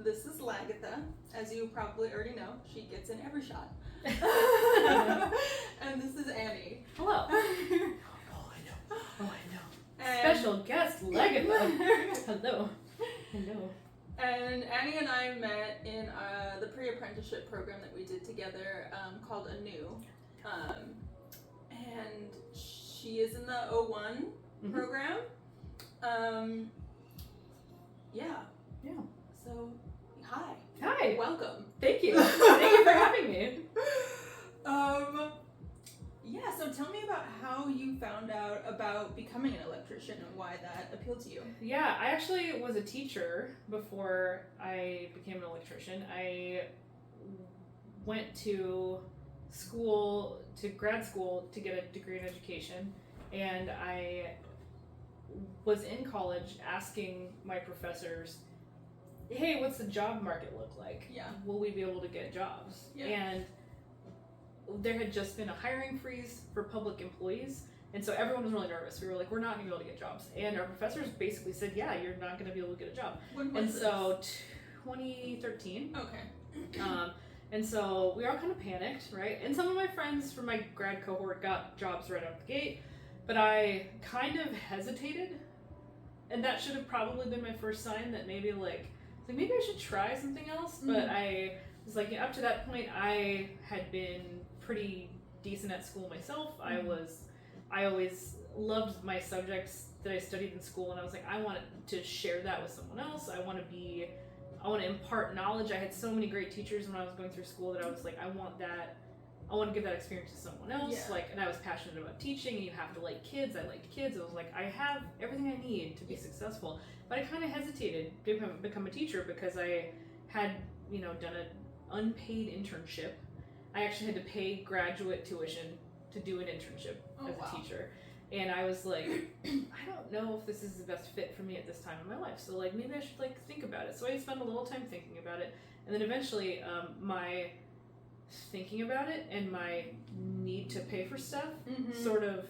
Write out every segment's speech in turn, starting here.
this is Lagatha. As you probably already know, she gets in every shot. And this is Annie. Hello. Oh, I know. Special guest, Lagatha. Hello. And Annie and I met in the pre-apprenticeship program that we did together called ANEW. And she is in the 01 program. Yeah. So, hi. Welcome. Thank you. Thank you for having me. So tell me about how you found out about becoming an electrician and why that appealed to you. Yeah, I actually was a teacher before I became an electrician. I went to grad school to get a degree in education, and I was in college asking my professors, hey, what's the job market look like? Yeah. Will we be able to get jobs? Yeah. And there had just been a hiring freeze for public employees, and so everyone was really nervous. We were like, we're not going to be able to get jobs. And our professors basically said, yeah, you're not going to be able to get a job. When was this? So 2013. Okay. And so we all kind of panicked, right? And some of my friends from my grad cohort got jobs right out the gate, but I kind of hesitated, and that should have probably been my first sign that maybe maybe I should try something else. But I was like, up to that point, I had been pretty decent at school myself. I always loved my subjects that I studied in school, and I was like, I wanted to share that with someone else. I want to impart knowledge. I had so many great teachers when I was going through school that I was like, I want to give that experience to someone else. Yeah. And I was passionate about teaching, and you have to like kids. I liked kids. I was like, I have everything I need to be successful. But I kind of hesitated to become a teacher because I had, done an unpaid internship. I actually had to pay graduate tuition to do an internship as a teacher. And I was like, I don't know if this is the best fit for me at this time in my life. So maybe I should think about it. So I spent a little time thinking about it. And then eventually my thinking about it and my need to pay for stuff sort of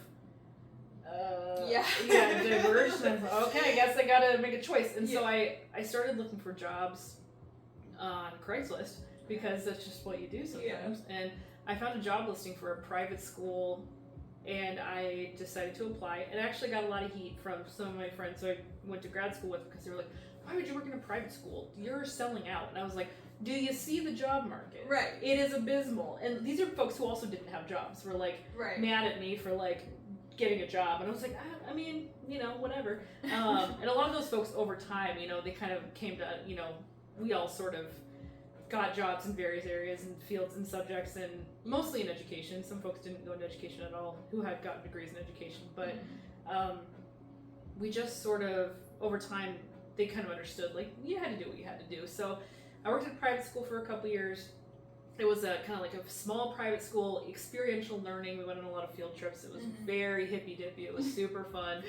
diverged. And I thought, okay, I guess I gotta make a choice. And so I started looking for jobs on Craigslist, because that's just what you do sometimes. Yeah. And I found a job listing for a private school, and I decided to apply. And I actually got a lot of heat from some of my friends who I went to grad school with, because they were like, why would you work in a private school? You're selling out. And I was like, do you see the job market? Right. It is abysmal. And these are folks who also didn't have jobs, were mad at me for getting a job. And I was like, I mean, whatever. And a lot of those folks over time, they kind of came to, we all sort of got jobs in various areas and fields and subjects, and mostly in education. Some folks didn't go into education at all who had gotten degrees in education, but we just sort of, over time, they kind of understood, you had to do what you had to do. So I worked at a private school for a couple years. It was a kind of a small private school, experiential learning. We went on a lot of field trips. It was very hippy-dippy. It was super fun.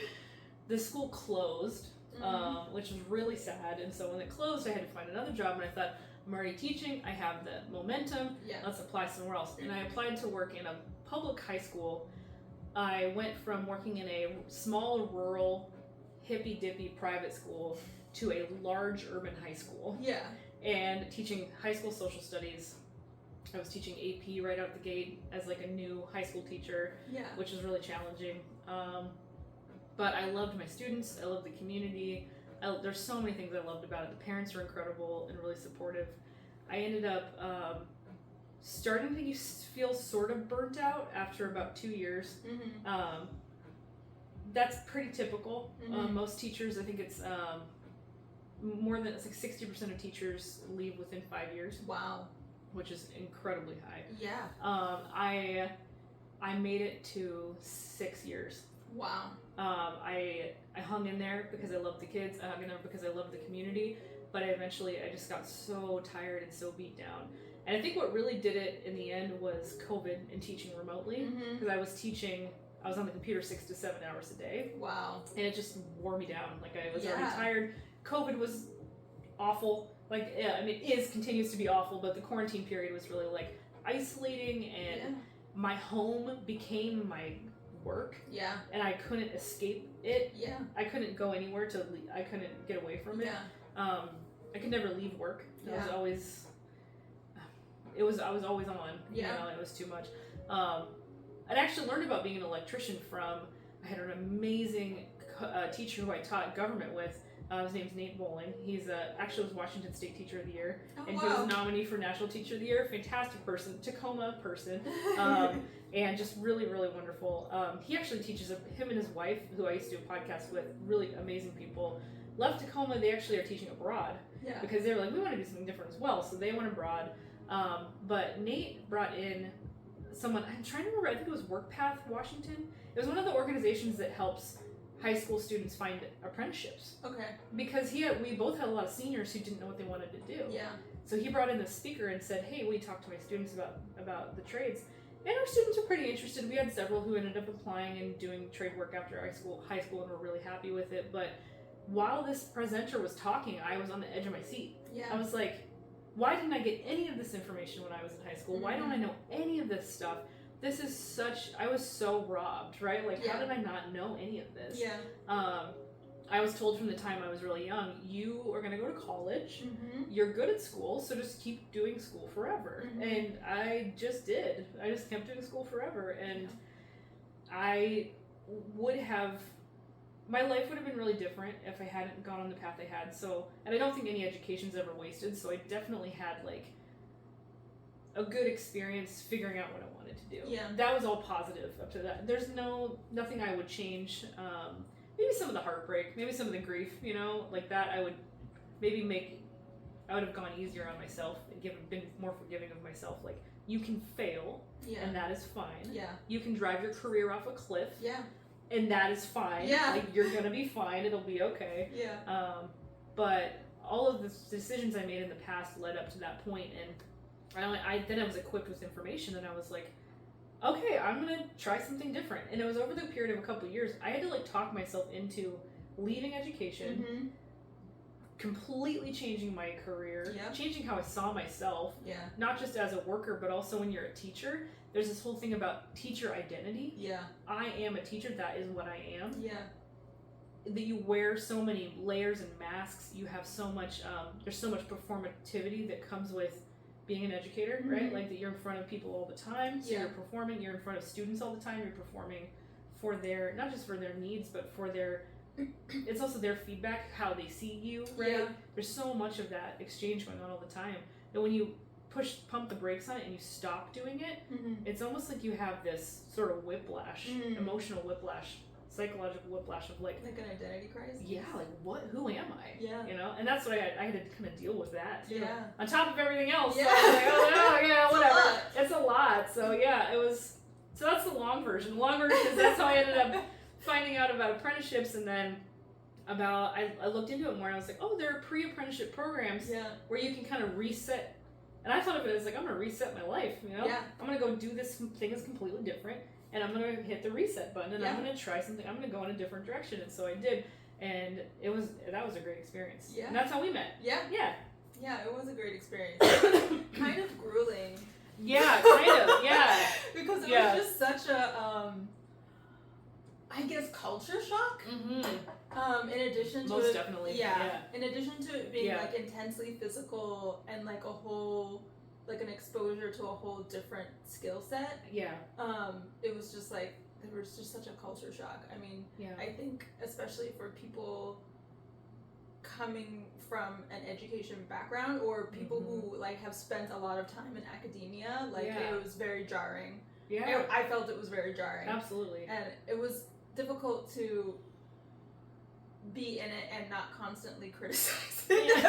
The school closed, which was really sad. And so when it closed, I had to find another job, and I thought, I'm already teaching, I have the momentum, let's apply somewhere else. And I applied to work in a public high school. I went from working in a small, rural, hippy-dippy private school to a large urban high school. Yeah. And teaching high school social studies. I was teaching AP right out the gate as a new high school teacher, which was really challenging. But I loved my students, I loved the community. There's so many things I loved about it. The parents are incredible and really supportive. I ended up starting to feel sort of burnt out after about 2 years. That's pretty typical. Most teachers, I think it's more than 60% of teachers leave within 5 years. Wow. Which is incredibly high. Yeah. I made it to 6 years. Wow. I hung in there because I loved the kids. I hung in there because I loved the community. But I just got so tired and so beat down. And I think what really did it in the end was COVID and teaching remotely. Because I was on the computer 6 to 7 hours a day. Wow. And it just wore me down. I was already tired. COVID was awful. Continues to be awful, but the quarantine period was really isolating, and my home became my work. Yeah. And I couldn't escape it. Yeah. I couldn't go anywhere I couldn't get away from it. Yeah. I could never leave work. Yeah. I was always on. Yeah. You know, it was too much. I'd actually learned about being an electrician from, I had an amazing teacher who I taught government with. His name's Nate Bowling. He's actually was Washington State Teacher of the Year, and he was a nominee for National Teacher of the Year. Fantastic person, Tacoma person, and just really, really wonderful. He actually teaches him and his wife, who I used to do a podcast with, really amazing people. Left Tacoma, they actually are teaching abroad because they were like, we want to do something different as well, so they went abroad. But Nate brought in someone, I'm trying to remember, I think it was WorkPath Washington. It was one of the organizations that helps high school students find apprenticeships. Okay. Because we both had a lot of seniors who didn't know what they wanted to do. Yeah. So he brought in this speaker and said, hey, we talked to my students about the trades. And our students were pretty interested. We had several who ended up applying and doing trade work after high school and were really happy with it. But while this presenter was talking, I was on the edge of my seat. Yeah. I was like, why didn't I get any of this information when I was in high school? Why don't I know any of this stuff? This is I was so robbed, right? Like, how did I not know any of this? Yeah. I was told from the time I was really young, you are going to go to college, Mm-hmm. you're good at school, so just keep doing school forever. Mm-hmm. And I just did. I just kept doing school forever. And I would have, my life would have been really different if I hadn't gone on the path I had. So, and I don't think any education's ever wasted, so I definitely had like a good experience figuring out what I wanted to do. Yeah. That was all positive up to that. There's nothing I would change. Maybe some of the heartbreak, maybe some of the grief, you know, like that I would have gone easier on myself and been more forgiving of myself. Like, you can fail, and that is fine. Yeah. You can drive your career off a cliff, Yeah. and that is fine. Yeah. Like, you're gonna be fine. It'll be okay. Yeah. But all of the decisions I made in the past led up to that point, and then I was equipped with information, and I was like, okay, I'm gonna try something different. And it was over the period of a couple of years, I had to like talk myself into leaving education, Mm-hmm. completely changing my career, changing how I saw myself, not just as a worker, but also when you're a teacher. There's this whole thing about teacher identity. Yeah. I am a teacher, that is what I am. Yeah. That you wear so many layers and masks, you have so much, there's so much performativity that comes with being an educator, Mm-hmm. right? Like that you're in front of people all the time, so Yeah. you're performing, you're in front of students all the time, you're performing for their, not just for their needs, but for their, it's also their feedback, how they see you, right? Yeah. There's so much of that exchange going on all the time that when you pump the brakes on it and you stop doing it, Mm-hmm. it's almost like you have this sort of whiplash, Mm. emotional whiplash, psychological whiplash of like an identity crisis. yeah, like who am I? Yeah. You know, and that's what I had to kind of deal with that too. Yeah. On top of everything else. Yeah. So I was like, oh yeah, whatever. It's It's a lot. So yeah, it was. So that's the long version. The long version is that's how I ended up finding out about apprenticeships, and then I looked into it more, and I was like, oh, there are pre-apprenticeship programs where you can kind of reset. And I thought of it as like, I'm gonna reset my life. You know, I'm gonna go do this thing that's completely different. And I'm gonna hit the reset button, and I'm gonna try something. I'm gonna go in a different direction, and so I did, and that was a great experience. Yeah, and that's how we met. Yeah, yeah, yeah. It was a great experience. Kind of grueling. Yeah, kind of. Yeah, because it was just such a, I guess, culture shock. Mm-hmm. In addition to most definitely. Yeah. In addition to it being like intensely physical and like a whole. Like an exposure to a whole different skill set. Yeah. It was just like there was just such a culture shock. I mean, I think especially for people coming from an education background or people who like have spent a lot of time in academia, like it was very jarring. Yeah. I felt it was very jarring. Absolutely. And it was difficult to be in it and not constantly criticize it.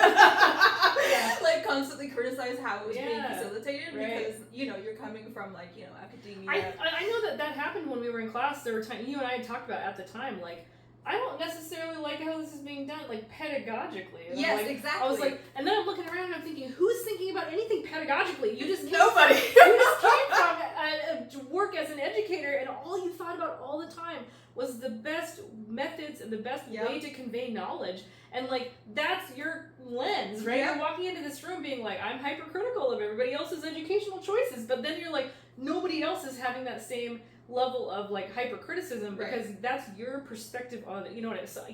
Like constantly criticize how it was being facilitated because you're coming from like academia. I know that happened when we were in class. There were times you and I had talked about at the time like I don't necessarily like how this is being done like pedagogically. And yes, exactly. I was like, and then I'm looking around and I'm thinking, who's thinking about anything pedagogically? You just nobody. You just came from work as an educator, and all you thought about all the time was the best methods and the best way to convey knowledge. And like that's your lens, right? You're walking into this room being like, I'm hypercritical of everybody else's educational choices, but then you're like, nobody else is having that same level of like hypercriticism because that's your perspective on it. You know what I mean? So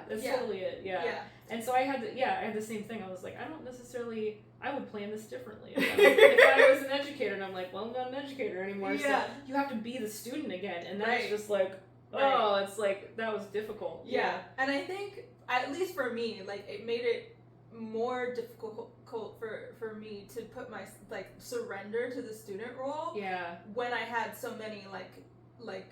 that's totally it. Yeah. And so I had the same thing. I was like, I would plan this differently. If I was an educator and I'm like, well, I'm not an educator anymore. So you have to be the student again. And that's just like, it's like, that was difficult. Yeah. And I think, at least for me, like, it made it more difficult for me to put my, like, surrender to the student role. Yeah. When I had so many, like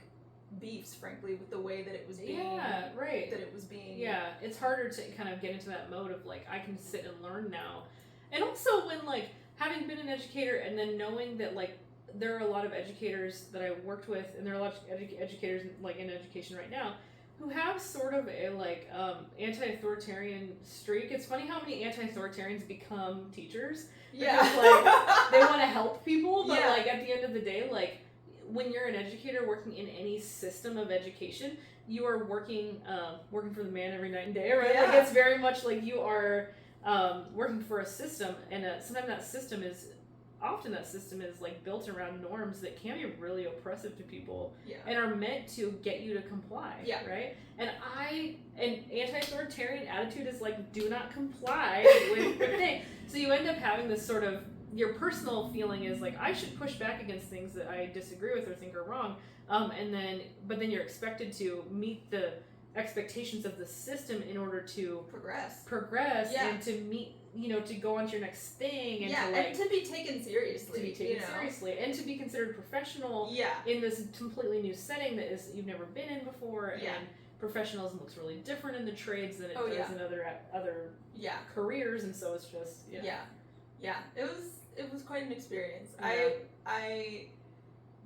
beefs, frankly, with the way that it was being. Yeah, right. That it was being. Yeah, it's harder to kind of get into that mode of, like, I can sit and learn now. And also when, like, having been an educator and then knowing that, like, there are a lot of educators that I worked with, and there are a lot of educators, like, in education right now, who have sort of a, like, anti-authoritarian streak. It's funny how many anti-authoritarians become teachers. Because, like, they want to help people, but, like, at the end of the day, like, when you're an educator working in any system of education, you are working for the man every night and day, right? Like, it's very much like you are working for a system, and sometimes that system is like built around norms that can be really oppressive to people and are meant to get you to comply, right? And an anti-authoritarian attitude is like, do not comply with the thing. So you end up having this sort of, your personal feeling is like, I should push back against things that I disagree with or think are wrong, but then you're expected to meet the expectations of the system in order to progress and to meet, to go on to your next thing, and to, like, and to be taken seriously, and to be considered professional in this completely new setting that is you've never been in before, and professionalism looks really different in the trades than it does in other careers, and so it's just it was quite an experience. I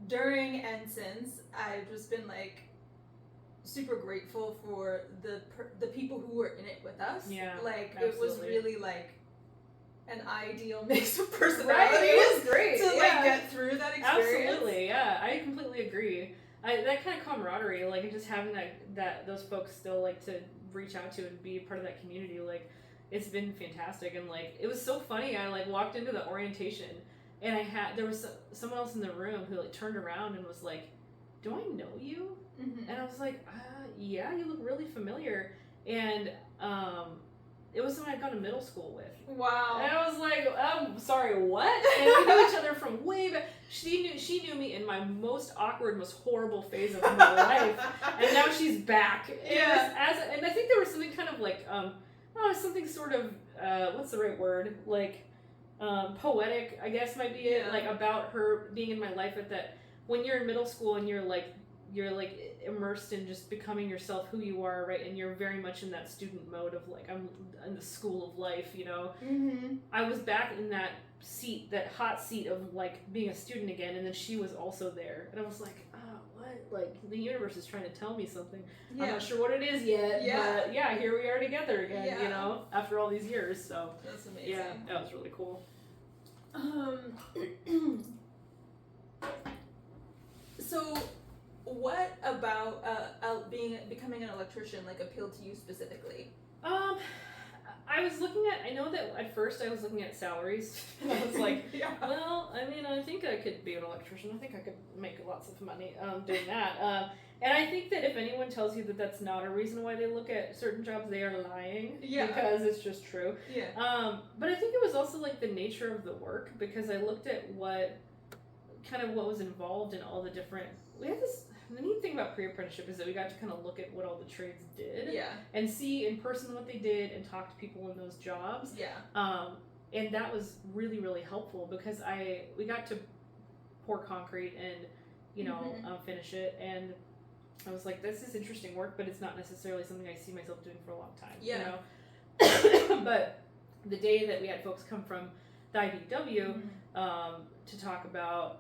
during and since, I've just been, like, super grateful for the people who were in it with us. Like, absolutely. It was really, like, an ideal mix of personalities. It was great to like get through that experience. Absolutely, I completely agree. That kind of camaraderie, like, and just having that those folks still, like, to reach out to and be part of that community, like, it's been fantastic. And, like, it was so funny. I, like, walked into the orientation, and there was someone else in the room who, like, turned around and was like, do I know you? Mm-hmm. And I was like, yeah, you look really familiar. And it was someone I'd gone to middle school with. Wow. And I was like, sorry, what? And we knew each other from way back. She knew me in my most awkward, most horrible phase of my life. And now she's back. And I think there was something kind of like, something sort of, what's the right word? Like, poetic, I guess might be it. Like, about her being in my life at that, when you're in middle school and you're like immersed in just becoming yourself, who you are, right? And you're very much in that student mode of, like, I'm in the school of life, Mm-hmm. I was back in that seat, that hot seat of, like, being a student again, and then she was also there, and I was like, what? Like, the universe is trying to tell me something. I'm not sure what it is yet, but here we are together again, after all these years. So that's amazing. Yeah, that was really cool. So, what about becoming an electrician, like, appealed to you specifically? I was looking at, I know that at first I was looking at salaries, and I was like, well, I mean, I think I could be an electrician. I think I could make lots of money doing that. And I think that if anyone tells you that that's not a reason why they look at certain jobs, they are lying. Because it's just true. But I think it was also, like, the nature of the work, because I looked at what was involved in all the different, the neat thing about pre-apprenticeship is that we got to kind of look at what all the trades did and see in person what they did and talk to people in those jobs. And that was really, really helpful, because we got to pour concrete and, finish it, and I was like, this is interesting work, but it's not necessarily something I see myself doing for a long time. But the day that we had folks come from the IBEW to talk about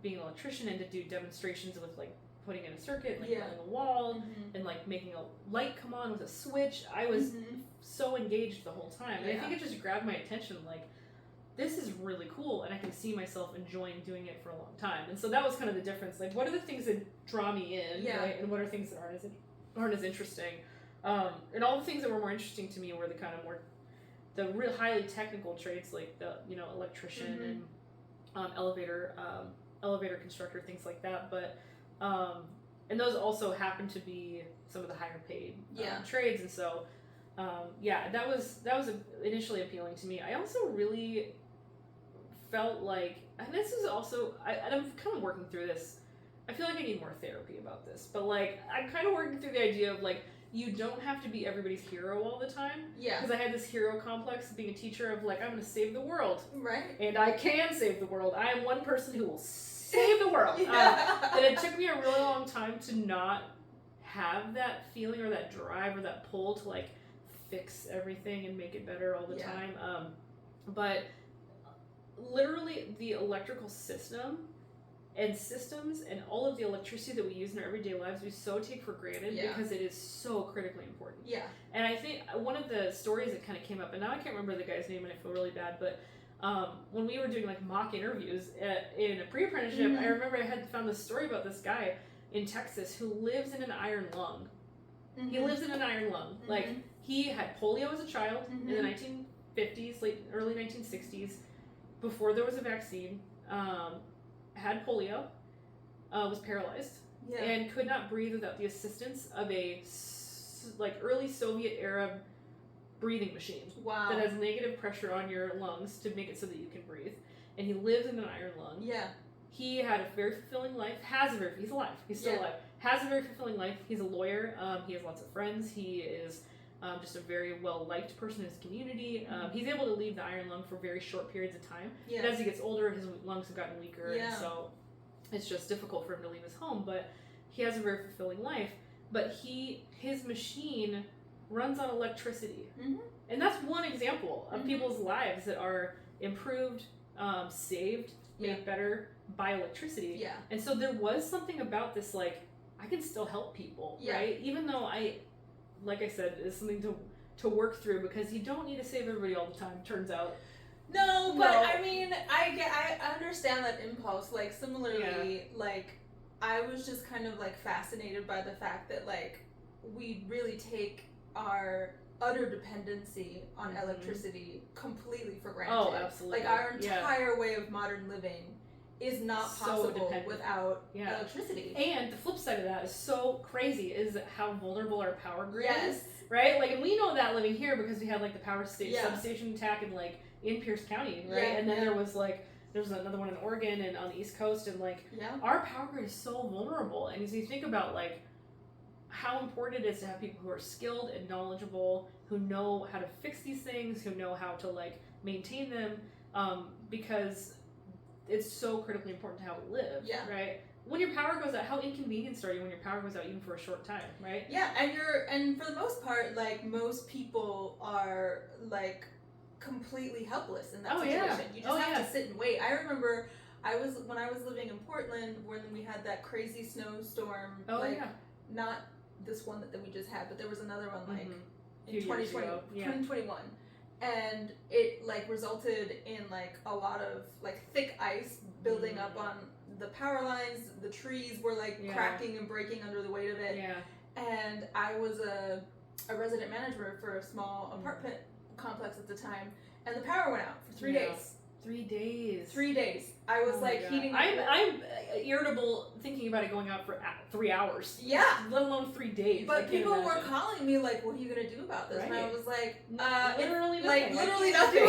being an electrician and to do demonstrations with, like, putting in a circuit, like, building a wall, and, like, making a light come on with a switch, I was so engaged the whole time. And I think it just grabbed my attention, like, this is really cool, and I can see myself enjoying doing it for a long time. And so that was kind of the difference. Like, what are the things that draw me in, right? And what are things that aren't as interesting? And all the things that were more interesting to me were the kind of more, the real highly technical trades, like the, electrician and elevator constructor, things like that. But And those also happen to be some of the higher paid trades, and so that was initially appealing to me. I also really felt like, and this is also, I'm kind of working through this. I feel like I need more therapy about this, but like I'm kind of working through the idea of like, you don't have to be everybody's hero all the time. Yeah. Because I had this hero complex of being a teacher of like, I'm going to save the world. Right. And I can save the world. I am one person who will save the world. And it took me a really long time to not have that feeling or that drive or that pull to like fix everything and make it better all the time. But literally the electrical system and systems and all of the electricity that we use in our everyday lives, we so take for granted because it is so critically important. Yeah. And I think one of the stories that kind of came up, and now I can't remember the guy's name and I feel really bad, but when we were doing like mock interviews in a pre-apprenticeship, I remember I had found this story about this guy in Texas who lives in an iron lung. He lives in an iron lung. Like, he had polio as a child in the 1950s, early 1960s, before there was a vaccine. Had polio, was paralyzed, and could not breathe without the assistance of a early Soviet era breathing machine that has negative pressure on your lungs to make it so that you can breathe. And he lives in an iron lung. Yeah. He had a very fulfilling life. He's alive. He's still alive. Has a very fulfilling life. He's a lawyer. He has lots of friends. He is just a very well-liked person in his community. He's able to leave the iron lung for very short periods of time. But as he gets older, his lungs have gotten weaker, and so it's just difficult for him to leave his home. But he has a very fulfilling life. But his machine runs on electricity. And that's one example of people's lives that are improved, saved, made better by electricity. Yeah. And so there was something about this, like, I can still help people, right? Even though like I said, is something to work through, because you don't need to save everybody all the time, turns out. No, but I mean, I understand that impulse. Like, similarly, like, I was just kind of like fascinated by the fact that like we really take our utter dependency on electricity completely for granted. Oh, absolutely. Like, our entire way of modern living is not possible without electricity. And the flip side of that is so crazy, is how vulnerable our power grid is, right? Like, and we know that living here because we had like the power substation attack in Pierce County, right? And then there was another one in Oregon and on the East Coast, and like our power grid is so vulnerable. And as you think about like how important it is to have people who are skilled and knowledgeable, who know how to fix these things, who know how to like maintain them, because it's so critically important to how we live, right? When your power goes out, how inconvenienced are you when your power goes out even for a short time, right? Yeah, and for the most part, like, most people are like completely helpless in that situation. You just have to sit and wait. I remember when I was living in Portland, when we had that crazy snowstorm. Not this one that we just had, but there was another one like in 2021. And it like resulted in like a lot of like thick ice building up on the power lines. The trees were like cracking and breaking under the weight of it. Yeah. And I was a resident manager for a small apartment complex at the time, and the power went out for 3 days. 3 days. 3 days. I was heating. I'm irritable thinking about it going out for 3 hours. Yeah. Let alone 3 days. But people were calling me like, "What are you gonna do about this?" And I was like, literally nothing. Like, literally nothing.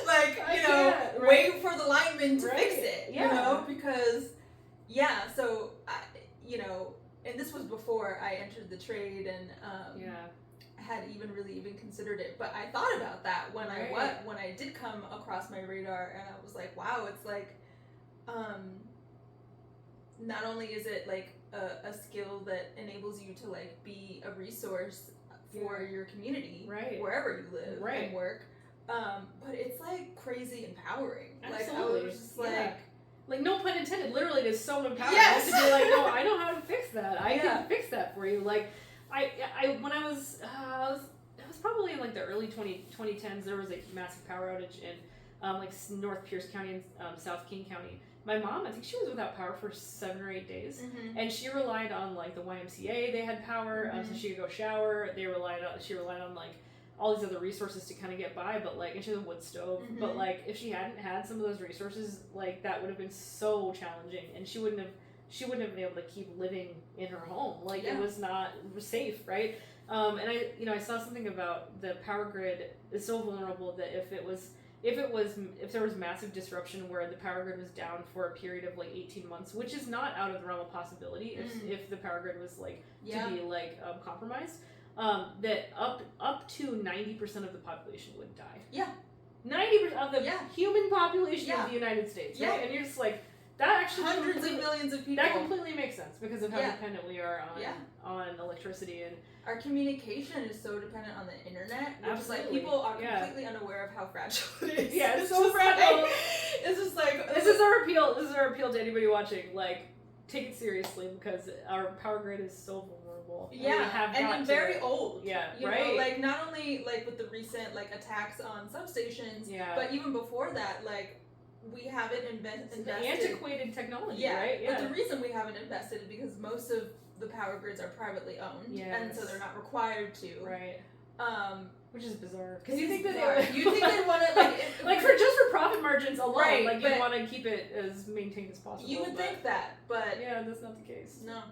Like, wait for the lineman to fix it. You know, because so and this was before I entered the trade, and had even considered it, but I thought about that when I did come across my radar, and I was like, wow, it's like not only is it like a skill that enables you to like be a resource for your community wherever you live and work, but it's like crazy empowering. Absolutely. Like, I was just like no pun intended, literally it is so empowering. Yes! To be like, no, I know how to fix that. I can fix that for you. Like, I when I was it was probably in like the early 2010s, there was a massive power outage in like North Pierce County and South King County. My mom, I think she was without power for 7 or 8 days, and she relied on like the YMCA. They had power, so she could go shower. She relied on like all these other resources to kind of get by, but like, and she had a wood stove, but like if she hadn't had some of those resources, like that would have been so challenging, and she she wouldn't have been able to keep living in her home. Like, it was not safe, right? And I saw something about the power grid is so vulnerable that if there was massive disruption where the power grid was down for a period of like 18 months, which is not out of the realm of possibility if the power grid was like to be like compromised, that up to 90% of the population would die. Yeah. 90% of the human population of the United States, right? And you're just like, that actually hundreds of millions of people. That completely makes sense because of how dependent we are on electricity, and our communication is so dependent on the internet. Which is like, people are completely unaware of how fragile it is. Yeah, it's so fragile. It's just like, this is our appeal. This is our appeal to anybody watching. Like, take it seriously because our power grid is so vulnerable. Yeah, and very old. Yeah, you know, like not only like with the recent like attacks on substations, but even before that, like, we haven't invested. Antiquated technology, right? Yeah. But the reason we haven't invested is because most of the power grids are privately owned, and so they're not required to. Right. Which is bizarre. Because you think that you think they want to like for profit margins alone, like you want to keep it as maintained as possible. You would think that, but that's not the case. No.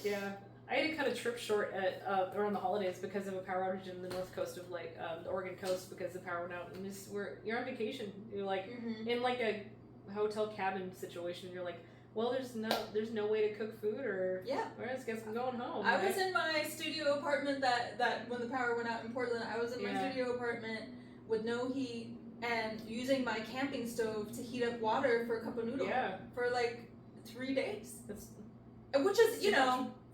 Yeah. I had to cut a trip short at around the holidays because of a power outage in the north coast of like the Oregon coast because the power went out, and you're on vacation. You're like in like a hotel cabin situation. And you're like, well, there's no way to cook food, or I guess I'm going home. I was in my studio apartment that when the power went out in Portland. I was in my studio apartment with no heat and using my camping stove to heat up water for a cup of noodle for like 3 days. Which is,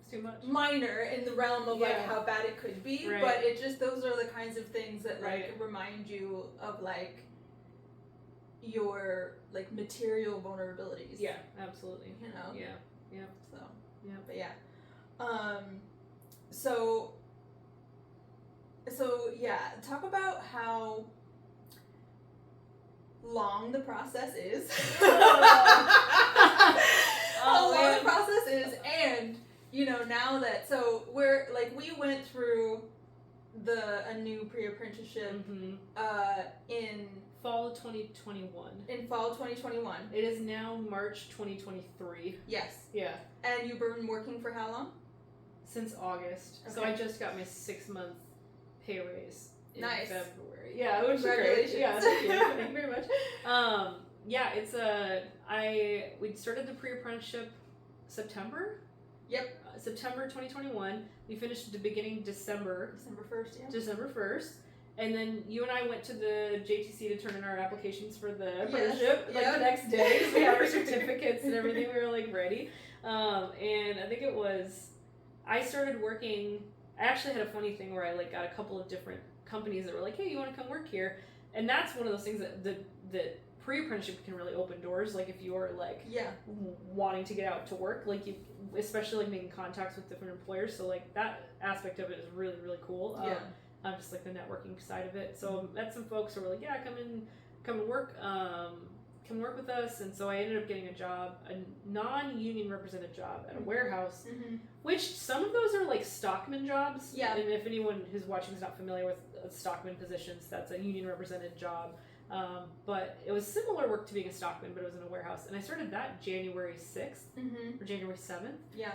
too much. Minor in the realm of like how bad it could be, but it just, those are the kinds of things that like remind you of like your like material vulnerabilities. Yeah, absolutely. You know? Yeah. So but so talk about how long the process is. How long the process is, and now that, so we're like, we went through a new pre-apprenticeship in fall 2021. In fall 2021. It is now March 2023. Yes. Yeah. And you've been working for how long? Since August. Okay. So I just got my 6-month pay raise in February. Yeah, which is great. Yeah, thank you. Thank you very much. We started the pre-apprenticeship September. Yep. September 2021. We finished at the beginning December 1st. Yeah. December 1st. And then you and I went to the JTC to turn in our applications for the apprenticeship the next day. So we had our certificates and everything. We were like ready. And I think I started working. I actually had a funny thing where I like got a couple of different companies that were like, hey, you want to come work here? And that's one of those things that pre-apprenticeship can really open doors. Like if you're like wanting to get out to work, like you, especially like making contacts with different employers. So like that aspect of it is really, really cool. Just like the networking side of it. So I met some folks who were like, come and work with us. And so I ended up getting a job, a non-union represented job at a warehouse, which some of those are like stockman jobs. Yeah. And if anyone who's watching is not familiar with stockman positions, that's a union represented job. But it was similar work to being a stockman, but it was in a warehouse. And I started that January 6th or January 7th. Yeah.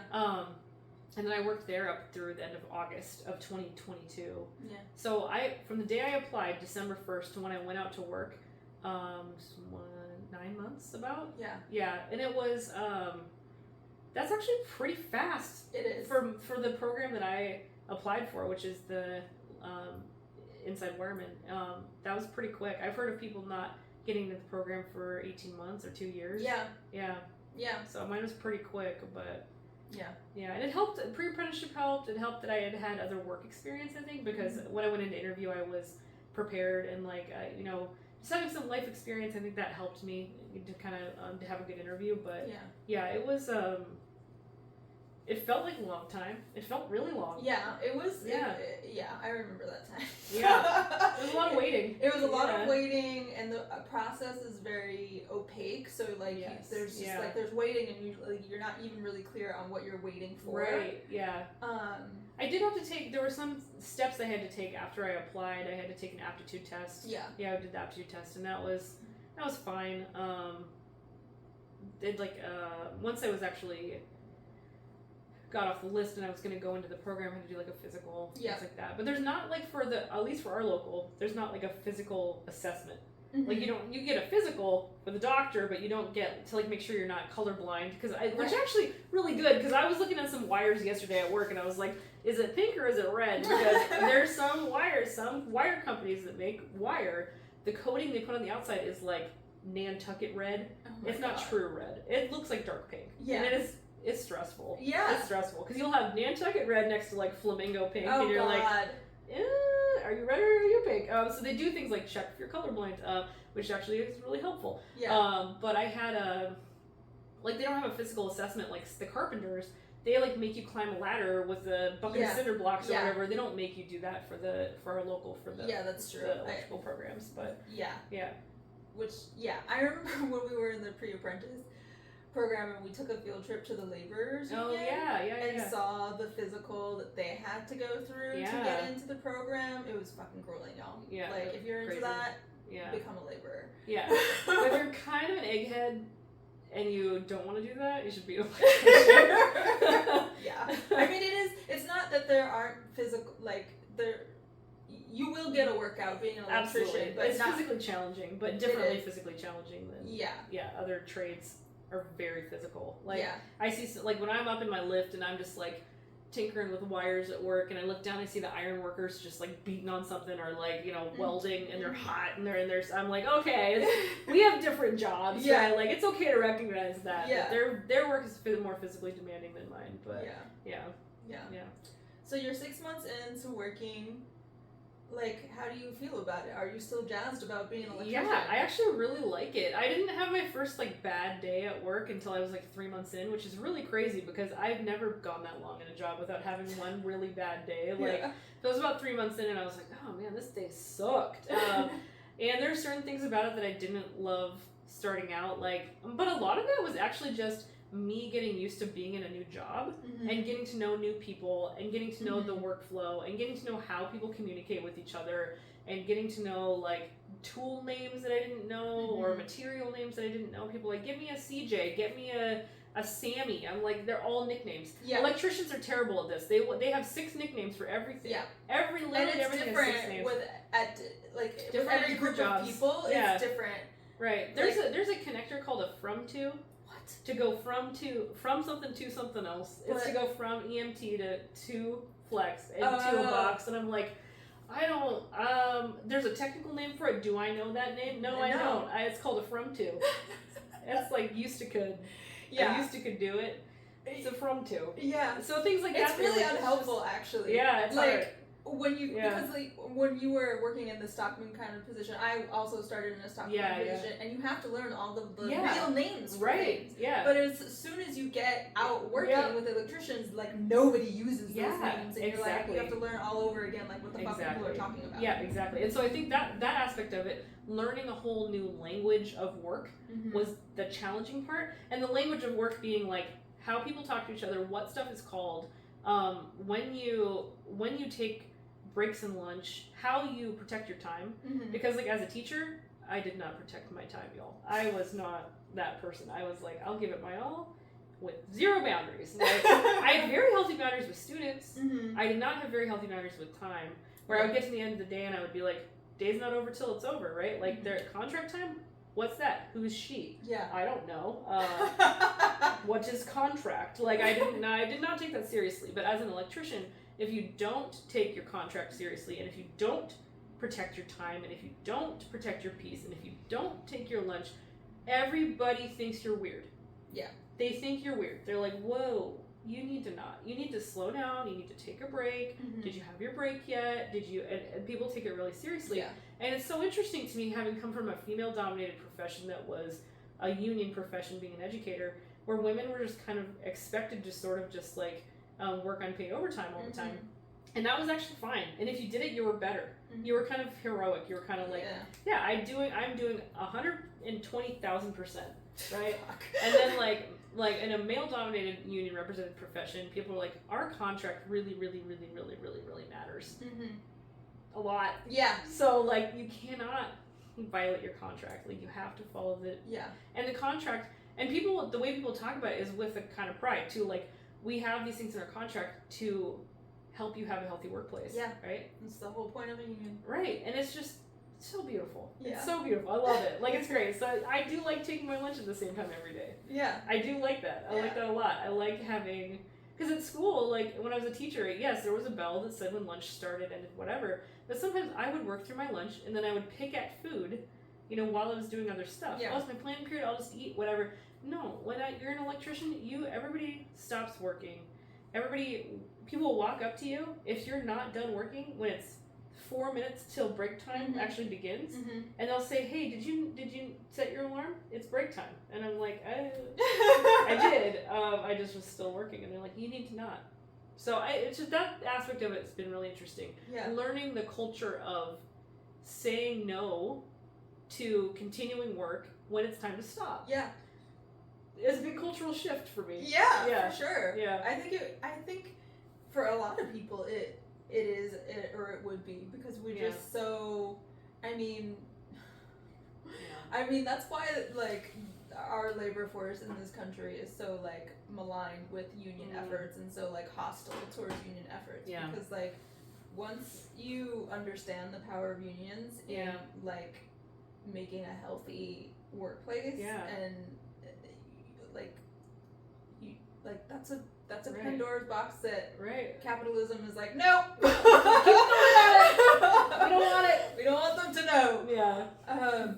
And then I worked there up through the end of August of 2022. Yeah. So from the day I applied, December 1st, to when I went out to work, 9 months about. Yeah. Yeah. And it was, that's actually pretty fast. It is. For the program that I applied for, which is the, Inside Wireman, that was pretty quick. I've heard of people not getting into the program for 18 months or 2 years. Yeah. Yeah. Yeah. So mine was pretty quick, but yeah, and it helped. Pre-apprenticeship helped. It helped that I had other work experience, I think, because when I went into interview, I was prepared and like, just having some life experience. I think that helped me to kind of to have a good interview. But yeah, it was. It felt like a long time. It felt really long. Yeah, it was. Yeah, I remember that time. Yeah, it was a lot of waiting. It was a lot of waiting, and the process is very opaque. So like, there's just like there's waiting, and you're not even really clear on what you're waiting for. Right. Yeah. I did have to take. There were some steps I had to take after I applied. I had to take an aptitude test. Yeah. Yeah, I did the aptitude test, and that was fine. did like once I was actually got off the list and I was going to go into the program, I had to do like a physical, things like that. But there's not like at least for our local, there's not like a physical assessment. Mm-hmm. Like you get a physical with a doctor, but you don't get to like make sure you're not colorblind, which actually really good, because I was looking at some wires yesterday at work and I was like, is it pink or is it red? Because there's some wire companies that make wire, the coating they put on the outside is like Nantucket red. It's not true red. It looks like dark pink. Yeah. And it's stressful. Yeah. It's stressful because you'll have Nantucket red next to like flamingo pink, and you're like, are you red or are you pink? So they do things like check if you're colorblind, which actually is really helpful. Yeah. But I had they don't have a physical assessment like the carpenters. They like make you climb a ladder with a bucket of cinder blocks or whatever. They don't make you do that for our local that's true. The electrical programs, but yeah. I remember when we were in the pre-apprentice program and we took a field trip to the laborers union and saw the physical that they had to go through to get into the program. It was fucking grueling, y'all. Yeah, like if you're into that, become a laborer. Yeah. But if you're kind of an egghead and you don't want to do that, you should be an electrician. Yeah. I mean, it's not that there aren't physical, like, you will get a workout being an electrician. Absolutely. But it's physically challenging, but differently physically challenging than other trades are very physical. Like, I see, like, when I'm up in my lift and I'm just, like, tinkering with wires at work, and I look down, I see the iron workers just like beating on something, or like, welding, and they're hot, and they're in there. I'm like, okay, we have different jobs, right? Like, it's okay to recognize that. Yeah. But their work is more physically demanding than mine. But yeah. So you're 6 months into working. Like, how do you feel about it? Are you still jazzed about being an electrician? Yeah, I actually really like it. I didn't have my first, like, bad day at work until I was, like, 3 months in, which is really crazy because I've never gone that long in a job without having one really bad day. Like, so I was about 3 months in and I was like, oh, man, this day sucked. And there are certain things about it that I didn't love starting out, like, but a lot of that was actually just me getting used to being in a new job and getting to know new people and getting to know the workflow and getting to know how people communicate with each other and getting to know like tool names that I didn't know or material names that I didn't know. People like, give me a CJ, get me a Sammy. I'm like, they're all nicknames. Yeah. Electricians are terrible at this. They have 6 nicknames for everything. Yeah. Everything has 6 names. With every group of people, it's different. Right. There's a connector called a from to. To go from something to something else. It's to go from EMT to flex and to a box. And I'm like, I don't, there's a technical name for it. Do I know that name? No, I don't. It's called a from to. It's like used to could. Yeah. I used to could do it. It's a from to. Yeah. So things like that. It's really unhelpful, actually. Yeah, it's like, hard. Because like when you were working in the stockman kind of position, I also started in a stockman position, and you have to learn all the real names for things. Yeah. But as soon as you get out working with electricians, like nobody uses those names, and you're like, you have to learn all over again, like what the fuck people are talking about. Yeah, exactly. And so I think that aspect of it, learning a whole new language of work, was the challenging part, and the language of work being like how people talk to each other, what stuff is called, when you take breaks and lunch, how you protect your time, because like as a teacher, I did not protect my time, y'all. I was not that person. I was like, I'll give it my all with 0 boundaries. Like, I had very healthy boundaries with students. I did not have very healthy boundaries with time, where I would get to the end of the day and I would be like, day's not over till it's over, right? Like their contract time, what's that? Who's she? Yeah. I don't know. What is contract? Like I did not take that seriously. But as an electrician, if you don't take your contract seriously, and if you don't protect your time, and if you don't protect your peace, and if you don't take your lunch, everybody thinks you're weird. Yeah. They think you're weird. They're like, whoa, you need to slow down, you need to take a break. Did you have your break yet? Did you, and people take it really seriously. Yeah. And it's so interesting to me, having come from a female-dominated profession that was a union profession, being an educator, where women were just kind of expected to sort of just like, work unpaid overtime all the time, and that was actually fine. And if you did it, you were better. You were kind of heroic. You were kind of like, I'm doing 120,000%, right? And then like in a male-dominated union represented profession, people are like, our contract really, really, really, really, really, really matters. A lot. Yeah. So like you cannot violate your contract. Like you have to follow the and the contract. And the way people talk about it is with a kind of pride too. Like, we have these things in our contract to help you have a healthy workplace. Yeah. Right? It's the whole point of a union. Right. And it's just so beautiful. Yeah. It's so beautiful. I love it. Like, it's great. So I do like taking my lunch at the same time every day. Yeah. I do like that. I like that a lot. I like having, because at school, like when I was a teacher, yes, there was a bell that said when lunch started and whatever. But sometimes I would work through my lunch and then I would pick at food, while I was doing other stuff. Yeah. Oh, it's my planning period. I'll just eat whatever. No, when you're an electrician, everybody stops working. People will walk up to you if you're not done working when it's 4 minutes till break time actually begins, and they'll say, "Hey, did you set your alarm? It's break time." And I'm like, I did. I just was still working, and they're like, "You need to not." So it's just that aspect of it's been really interesting. Yeah. Learning the culture of saying no to continuing work when it's time to stop. Yeah. It's a big cultural shift for me. Yeah, for sure. Yeah. I think for a lot of people it would be, because we're just so, I mean that's why like our labor force in this country is so like maligned with union efforts and so like hostile towards union efforts. Yeah. Because like once you understand the power of unions in like making a healthy workplace and that's a Pandora's box that capitalism is like, nope. We don't want it. We don't want them to know. Yeah.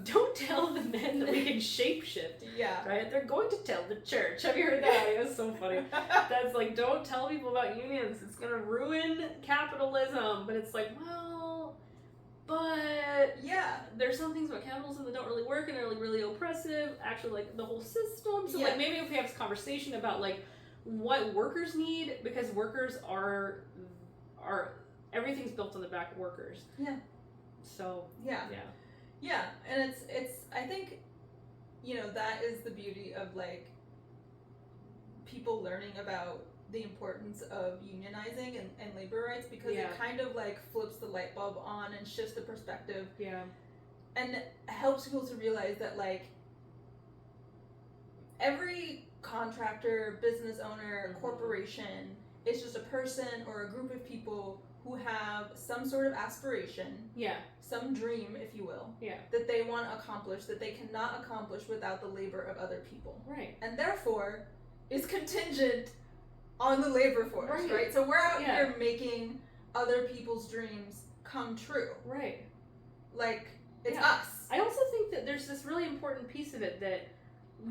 Don't tell the men that we can shapeshift. Yeah. Right? They're going to tell the church. Have you heard that? It was so funny. That's like, don't tell people about unions. It's going to ruin capitalism. But it's like, well, but there's some things about capitalism that don't really work and are like really oppressive. Actually, like the whole system. So like maybe if we have this conversation about like what workers need, because workers are everything's built on the back of workers. Yeah. So yeah, and it's I think that is the beauty of like people learning about the importance of unionizing and labor rights, because it kind of like flips the light bulb on and shifts the perspective. Yeah. And helps people to realize that like every contractor, business owner, corporation is just a person or a group of people who have some sort of aspiration, some dream, if you will, that they want to accomplish, that they cannot accomplish without the labor of other people. Right. And therefore is contingent on the labor force, right? So we're out here making other people's dreams come true. Right. Like, it's us. I also think that there's this really important piece of it that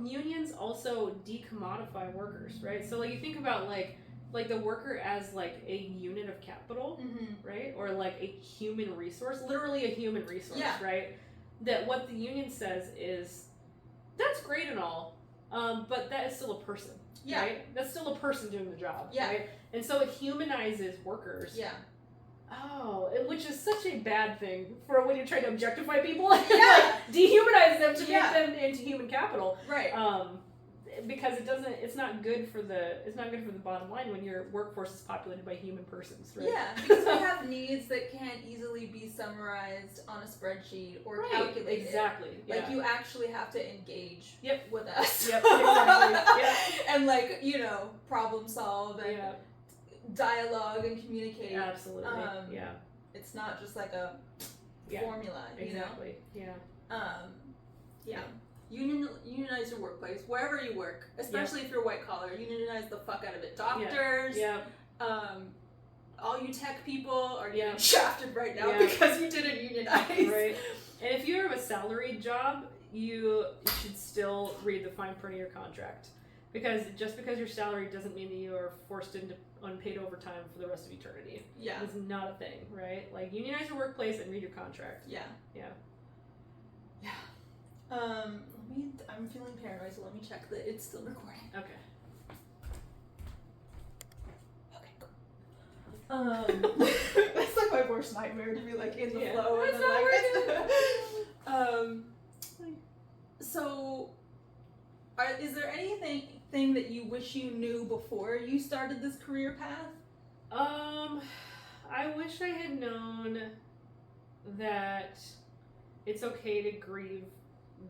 unions also decommodify workers, right? So like you think about like the worker as like a unit of capital, right? Or like a human resource, literally a human resource, right? That what the union says is, that's great and all, but that is still a person, right? That's still a person doing the job, right? And so it humanizes workers. Yeah. Oh, which is such a bad thing for when you're trying to objectify people. Yeah. Like, dehumanize them to make them into human capital. Right. Because it's not good for the bottom line when your workforce is populated by human persons, right? Yeah, because we have needs that can't easily be summarized on a spreadsheet or calculated. Exactly. Like you actually have to engage with us. Yep, exactly. And like, problem solve and dialogue and communicate. Absolutely. It's not just like a formula, exactly. Unionize your workplace wherever you work, especially if you're white collar. Unionize the fuck out of it. Doctors, all you tech people are getting shafted right now because you didn't unionize. Right. And if you have a salaried job, you should still read the fine print of your contract. Because just because you're salaried doesn't mean that you are forced into unpaid overtime for the rest of eternity. Yeah. It's not a thing, right? Like, unionize your workplace and read your contract. Yeah. Yeah. Yeah. I'm feeling paranoid, so let me check that it's still recording. Okay. That's like my worst nightmare, to be like in the flow. It's not working. So, is there anything that you wish you knew before you started this career path? I wish I had known that it's okay to grieve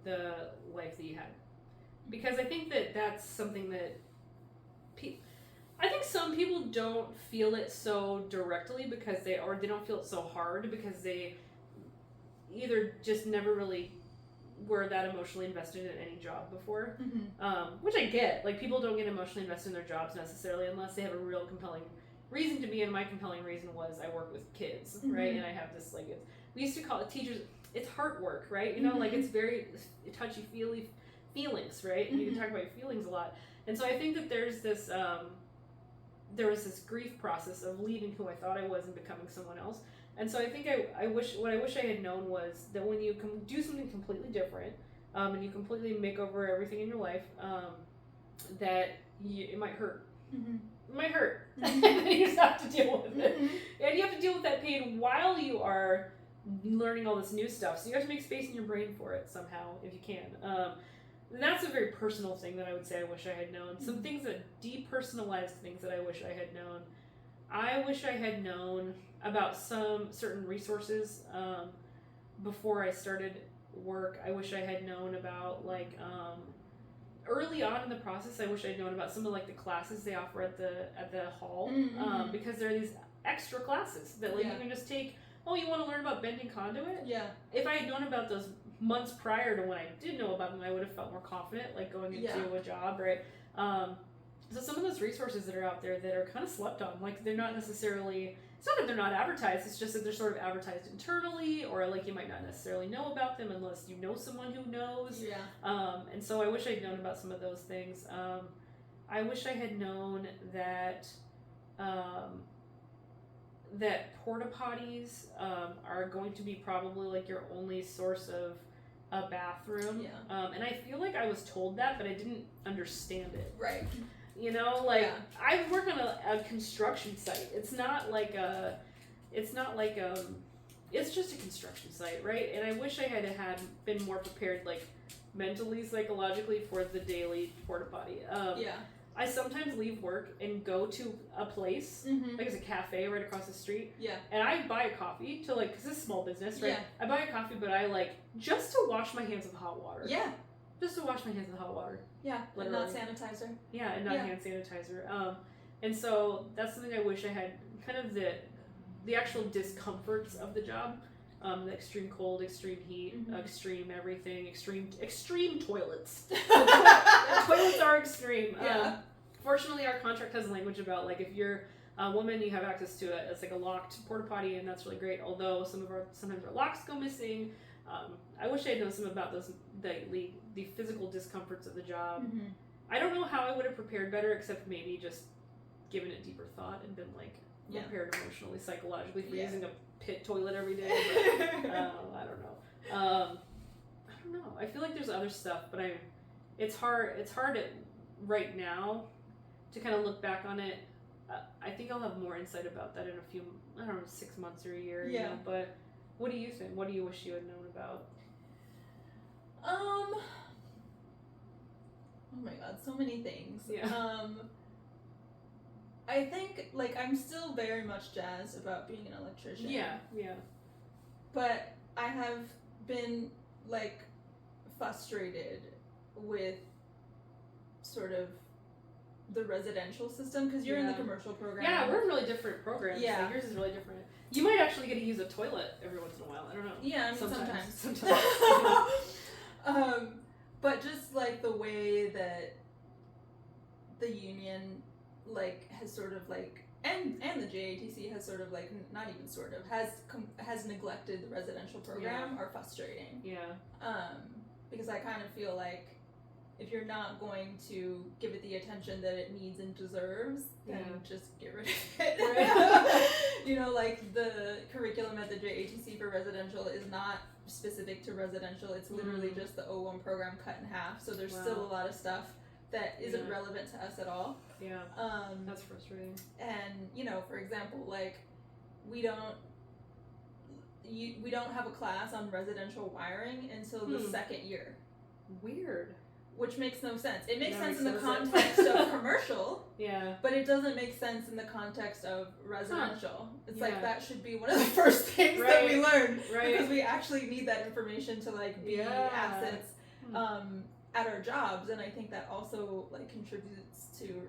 the life that you had. because I think that that's something that I think some people don't feel it so directly because they don't feel it so hard because they either just never really were that emotionally invested in any job before, which I get. Like, people don't get emotionally invested in their jobs necessarily unless they have a real compelling reason to be, and my compelling reason was I work with kids, right? And I have this, like, we used to call it teachers, it's heart work, right? You know, like, it's very touchy-feely feelings, right? And you can talk about your feelings a lot. And so I think that there's this, there was this grief process of leaving who I thought I was and becoming someone else. And so I think what I wish I had known was that when you do something completely different, and you completely make over everything in your life, that it might hurt. It might hurt. And you just have to deal with it. And you have to deal with that pain while you are learning all this new stuff. So you have to make space in your brain for it somehow, if you can. And that's a very personal thing that I would say I wish I had known. Some things that depersonalized things that I wish I had known. I wish I had known about some certain resources before I started work. I wish I had known about, like, early on in the process, I wish I had known about some of, like, the classes they offer at the hall, because there are these extra classes that, like, you can just take. Oh, you want to learn about bending conduit? Yeah. If I had known about those months prior to when I did know about them, I would have felt more confident, like, going into a job, right? So some of those resources that are out there that are kind of slept on, like, they're not necessarily, it's not that they're not advertised, it's just that they're sort of advertised internally, or, like, you might not necessarily know about them unless you know someone who knows. And so I wish I'd known about some of those things. I wish I had known that that porta potties are going to be probably, like, your only source of a bathroom. And I feel like I was told that, but I didn't understand it. Right. You know, like, I work on a construction site. It's not like it's just a construction site, right? And I wish I had been more prepared, like, mentally, psychologically, for the daily porta potty. I sometimes leave work and go to a place, like, it's a cafe right across the street. And I buy a coffee to, like, because it's a small business, right? I buy a coffee, but I, like, just to wash my hands with hot water. Just to wash my hands with hot water. And not sanitizer. And not hand sanitizer. And so that's something I wish I had, kind of the actual discomforts of the job. The extreme cold, extreme heat, extreme everything, extreme toilets. Toilets are extreme. Fortunately, our contract has language about, like, if you're a woman, you have access to it. It's like a locked porta potty, and that's really great. Although sometimes our locks go missing. I wish I had known some about those the physical discomforts of the job. I don't know how I would have prepared better, except maybe just given it deeper thought and been, like, prepared emotionally, psychologically for using a pit toilet every day. But, I don't know. I feel like there's other stuff, but it's hard right now to kind of look back on it. I think I'll have more insight about that in a few, 6 months or a year. You know? But what do you think? What do you wish you had known about? Oh my god, so many things. I think, like, I'm still very much jazzed about being an electrician. But I have been, like, frustrated with sort of the residential system, because you're in the commercial program. Yeah, we're in really different programs. Like, yours is really different. You might actually get to use a toilet every once in a while. I don't know. Yeah, I mean, sometimes. But just, like, the way that the union, like, has sort of, like, and the JATC has sort of, like, not even sort of, has neglected the residential program are frustrating. Because I kind of feel like if you're not going to give it the attention that it needs and deserves, then just get rid of it. You know, like, the curriculum at the JATC for residential is not specific to residential. It's literally just the O1 program cut in half. So there's still a lot of stuff that isn't relevant to us at all. That's frustrating. And, you know, for example, like, we don't have a class on residential wiring until the second year. Weird. Which makes no sense. It makes sense in the context of commercial, but it doesn't make sense in the context of residential. It's like, that should be one of the first things that we learn, because we actually need that information to, like, be assets at our jobs, and I think that also like contributes to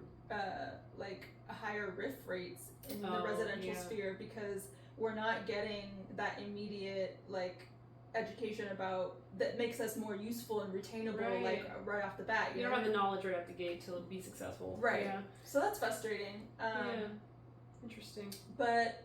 like higher RIF rates in the residential sphere, because we're not getting that immediate like education about that makes us more useful and retainable like right off the bat. You don't have the knowledge right out the gate to be successful. Right. Yeah. So that's frustrating. Interesting. But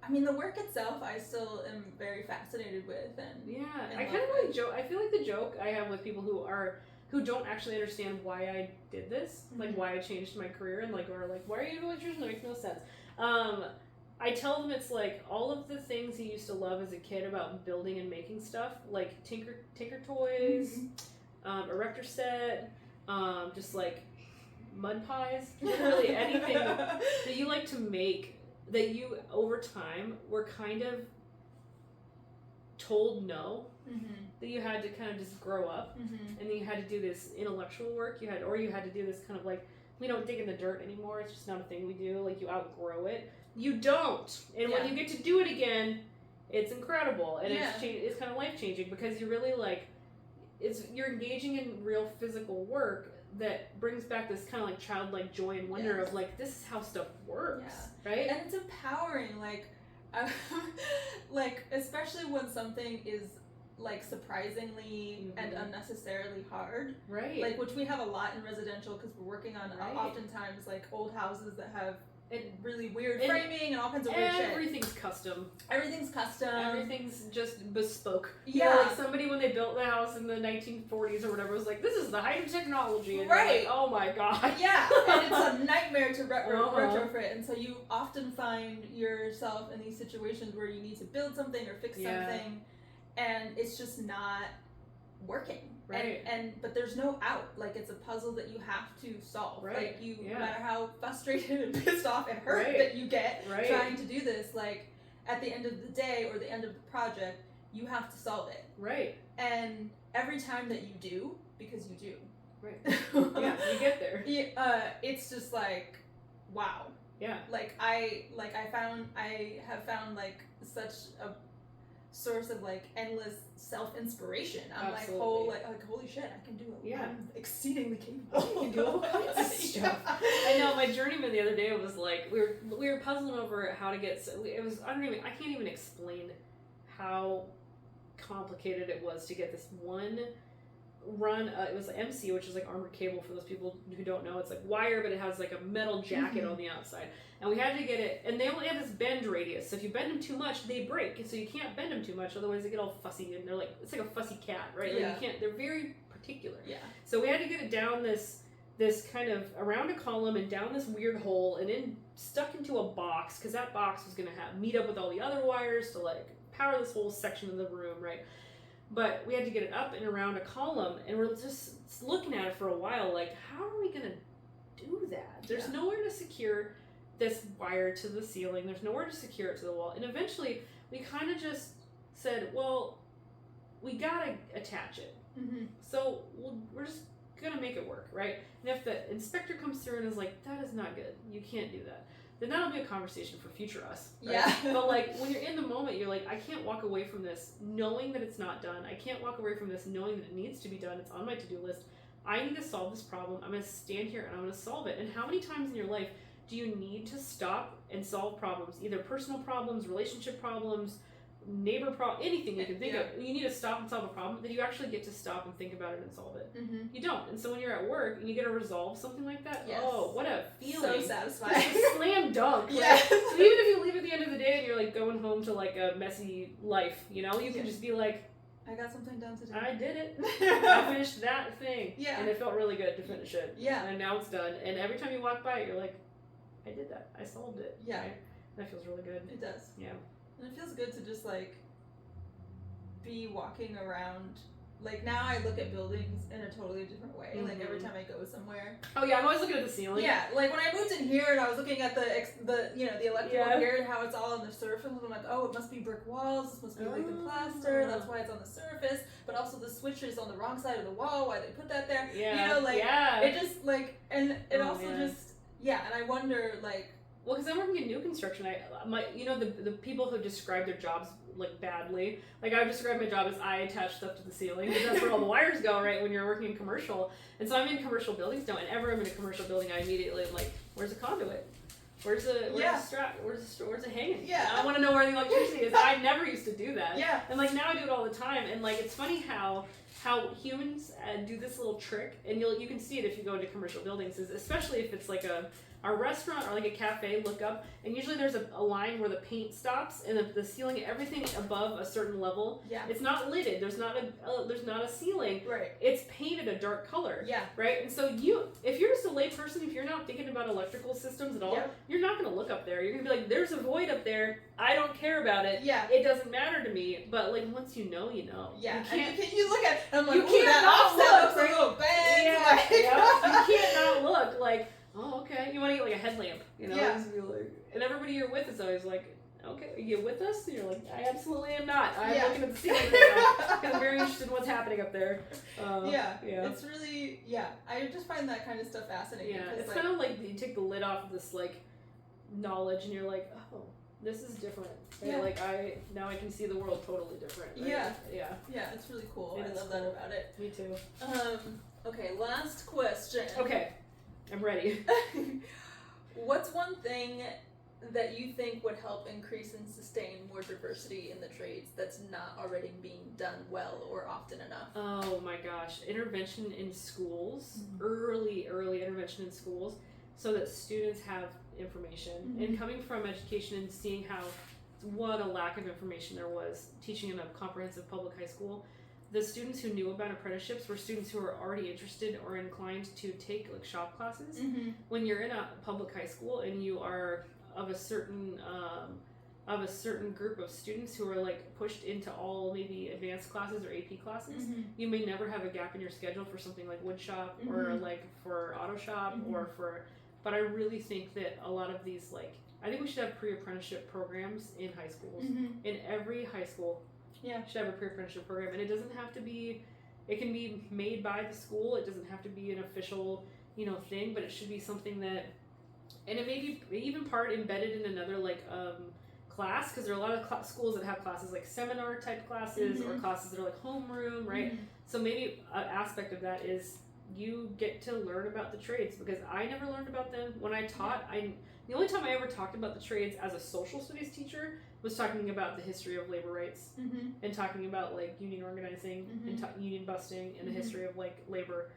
I mean, the work itself, I still am very fascinated with, and I kind of like joke. I feel like the joke I have with people who don't actually understand why I did this, like why I changed my career, and like, or like, why are you an electrician? That makes no sense. I tell them it's like all of the things you used to love as a kid about building and making stuff, like tinker toys, erector set, just like mud pies, literally anything that you like to make, that you over time were kind of told no, that you had to kind of just grow up, and then you had to do this intellectual work, you had to do this kind of like, we don't dig in the dirt anymore, it's just not a thing we do, like you outgrow it. You don't, and when you get to do it again, it's incredible, and it's kind of life changing, because you're really like, you're engaging in real physical work that brings back this kind of like childlike joy and wonder of like, this is how stuff works, right? And it's empowering, like, like especially when something is like surprisingly and unnecessarily hard, right? Like, which we have a lot in residential, because we're working on oftentimes like old houses that have really weird framing and all kinds of weird shit. Everything's custom. Everything's just bespoke. Yeah. You know, like somebody, when they built the house in the 1940s or whatever, was like, this is the height of technology. And right. Like, oh my god. Yeah. And it's a nightmare to retrofit. And so you often find yourself in these situations where you need to build something or fix something, and it's just not working. Right. But there's no out. Like, it's a puzzle that you have to solve. Right. Like, no matter how frustrated and pissed off and hurt that you get trying to do this, like, at the end of the day or the end of the project, you have to solve it. Right. And every time that you do, because you do. Right. Yeah, you get there. It's just like, wow. Yeah. I have found like such a source of like endless self-inspiration. I'm Absolutely. like holy shit, I can do it. Yeah. I'm exceedingly capable. You can do all kinds of stuff. I know, my journeyman the other day was like, we were puzzling over how to get, I can't even explain how complicated it was to get this one run. It was MC, which is like armored cable for those people who don't know. It's like wire, but it has like a metal jacket on the outside. And we had to get it, and they only have this bend radius, so if you bend them too much, they break. So you can't bend them too much, otherwise they get all fussy, and they're like, it's like a fussy cat, right? Like you can't, they're very particular. Yeah. So we had to get it down this kind of around a column and down this weird hole, and then stuck into a box, because that box was going to meet up with all the other wires to like power this whole section of the room, right? But we had to get it up and around a column, and we're just looking at it for a while, like, how are we going to do that? There's nowhere to secure this wire to the ceiling. There's nowhere to secure it to the wall. And eventually, we kind of just said, well, we got to attach it. So we're just going to make it work, right? And if the inspector comes through and is like, that is not good, you can't do that, then that'll be a conversation for future us. Right? Yeah. But like, when you're in the moment, you're like, I can't walk away from this knowing that it's not done. I can't walk away from this knowing that it needs to be done. It's on my to-do list. I need to solve this problem. I'm going to stand here and I'm going to solve it. And how many times in your life do you need to stop and solve problems? Either personal problems, relationship problems, neighbor problem, anything you can think of. You need to stop and solve a problem, then you actually get to stop and think about it and solve it. You don't. And so when you're at work and you get to resolve something like that, oh, what a feeling. So satisfying. Slam dunk. Yeah. So even if you leave at the end of the day and you're like going home to like a messy life, you know, you can just be like, I got something done today. I did it. I finished that thing. Yeah. And it felt really good to finish it. Yeah. And now it's done. And every time you walk by it, you're like, I did that. I solved it. Yeah. Right? That feels really good. It does. Yeah. And it feels good to just like be walking around. Like, now I look at buildings in a totally different way. Like, every time I go somewhere. Oh yeah, I'm always looking at the ceiling. Yeah, like when I moved in here and I was looking at the electrical here and how it's all on the surface, I'm like, oh, it must be brick walls. This must be like the plaster. That's why it's on the surface. But also the switch is on the wrong side of the wall. Why they put that there? Yeah. You know, like it just like, and it and I wonder like. Well, because I'm working in new construction, the people who describe their jobs like badly. Like I would describe my job as I attach stuff to the ceiling because that's where all the wires go, right? When you're working in commercial. And so I'm in commercial buildings now, and ever I'm in a commercial building, I immediately am like, where's the conduit? Where's the strap? Where's it hanging? Yeah. I want to know where the electricity is. I never used to do that. Yeah. And like now I do it all the time. And like it's funny how humans do this little trick, and you can see it if you go into commercial buildings, is especially if it's like a restaurant or like a cafe, look up, and usually there's a line where the paint stops, and the ceiling, everything above a certain level, it's not lidded. There's not a ceiling. Right. It's painted a dark color. Yeah. Right. And so if you're just a lay person, if you're not thinking about electrical systems at all, you're not going to look up there. You're going to be like, there's a void up there. I don't care about it. Yeah. It doesn't matter to me. But like once you know, you know. Yeah. You can't. And you look at it, and I'm like, you can't that offset looks a little bad. Yeah. You can't not look like. Oh, okay. You want to get like a headlamp, you know? Yeah. And everybody you're with is always like, okay, are you with us? And you're like, I absolutely am not. I'm looking at the ceiling right now because I'm very interested in what's happening up there. Yeah. It's really, I just find that kind of stuff fascinating. Yeah, it's kind of like you take the lid off of this like knowledge, and you're like, oh, this is different. Right? Yeah. Like now I can see the world totally different. Right? Yeah. Yeah. Yeah, it's really cool. I love cool. that about it. Me too. Okay, last question. Okay. I'm ready. What's one thing that you think would help increase and sustain more diversity in the trades that's not already being done well or often enough? Oh my gosh. Intervention in schools, early intervention in schools, so that students have information. And coming from education and seeing what a lack of information there was teaching in a comprehensive public high school, the students who knew about apprenticeships were students who were already interested or inclined to take like shop classes. When you're in a public high school and you are of a certain group of students who are like pushed into all maybe advanced classes or AP classes, you may never have a gap in your schedule for something like wood shop or like for auto shop but I really think that a lot of these I think we should have pre-apprenticeship programs in high schools. In every high school should have a pre-apprenticeship program, and it doesn't have to be, it can be made by the school, it doesn't have to be an official thing, but it should be something that, and it may be even part embedded in another class, because there are a lot of schools that have classes like seminar type classes or classes that are like homeroom, right? So maybe an aspect of that is you get to learn about the trades, because I never learned about them when I taught. The only time I ever talked about the trades as a social studies teacher was talking about the history of labor rights and talking about union organizing and union busting and the history of labor,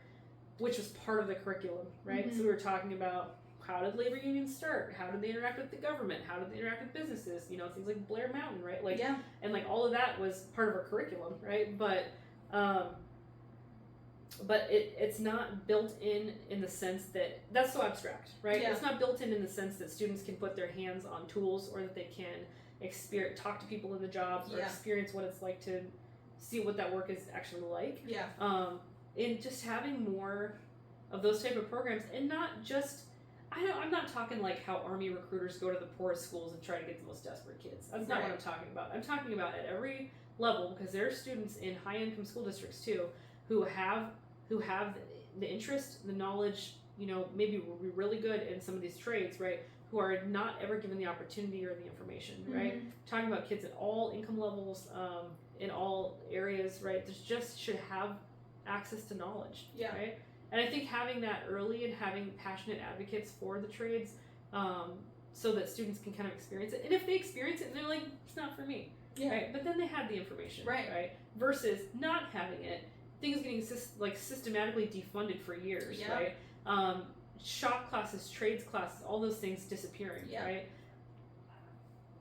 which was part of the curriculum, right? So we were talking about how did labor unions start? How did they interact with the government? How did they interact with businesses? Things like Blair Mountain, right? And all of that was part of our curriculum, right? But it's not built in the sense that that's so abstract, right? It's not built in the sense that students can put their hands on tools, or that they can talk to people in the jobs, or experience what it's like to see what that work is actually like. And just having more of those type of programs, and not just, I'm not talking like how Army recruiters go to the poorest schools and try to get the most desperate kids. That's not what I'm talking about. I'm talking about at every level, because there are students in high income school districts too who have the interest, the knowledge, maybe will be really good in some of these trades, right? Who are not ever given the opportunity or the information, right? Talking about kids at all income levels, in all areas, right? There's just should have access to knowledge, right? And I think having that early and having passionate advocates for the trades, so that students can kind of experience it. And if they experience it and they're like, it's not for me, right? But then they had the information, right? Versus not having it, things getting systematically defunded for years, right? Shop classes, trades classes, all those things disappearing, right?